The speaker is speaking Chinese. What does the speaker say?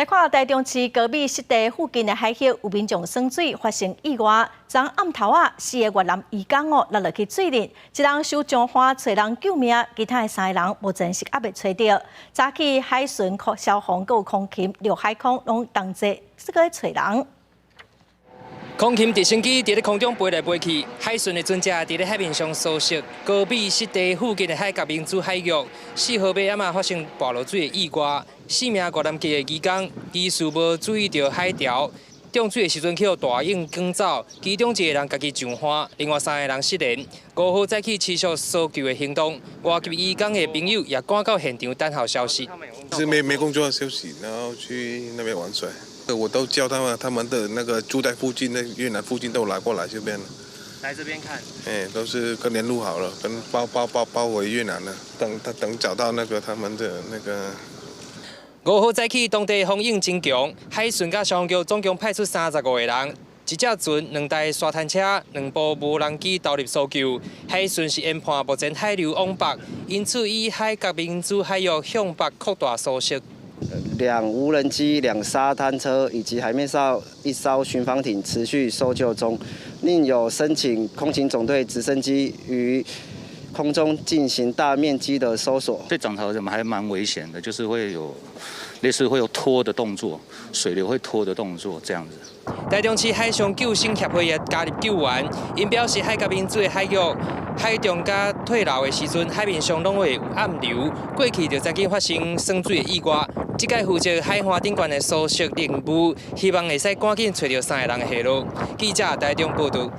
来看台中市高美湿地附近的海域，有民众耍水发生意外。昨暗头4个越南渔工落落去水里，一人受伤花找人救命，其他3个人目前是还未找到。早起海巡、消防、有空勤、陆海空拢同齐这个找人。 空勤直升机伫咧空中飞来飞去，海巡的船只伫咧海面上搜索。高美湿地附近的海角民主海域，4号尾仔发生跋落水的意外，4名越南籍的渔工疑似无注意到海潮，中水的时阵去大影赶走，其中1个人家己上岸，另外3个人失联。5号再起持续搜救的行动，外籍渔工的朋友也赶到现场等候消息。是没工作休息，然后去那边玩水。 我都叫他们的那个住在附近的越南附近都来过来这边了，来这边看。都是跟联络好了，跟包围越南了。等找到那个他们的那个。5号再起，当地风影真强，海巡甲消防局总共派出35个人，一只船、2台沙滩车、2部无人机投入搜救。海巡是研判目前海流往北，因此以海角民主海域向北扩大搜索。 2无人机、2沙滩车以及海面上1艘巡防艇持续搜救中，另有申请空勤总队直升机于空中进行大面积的搜索。对涨潮还蛮危险的，就是会有类似会有拖的动作，水流会拖的动作这样子。 台中市海上救生协会也加入救援，因表示海角民主的海域海中甲退流的时阵，海面上拢会有暗流，过去就曾经发生耍水的意外。这届负责海岸顶悬的搜索任务，希望会使赶紧找到3个人的下落。记者台中报道。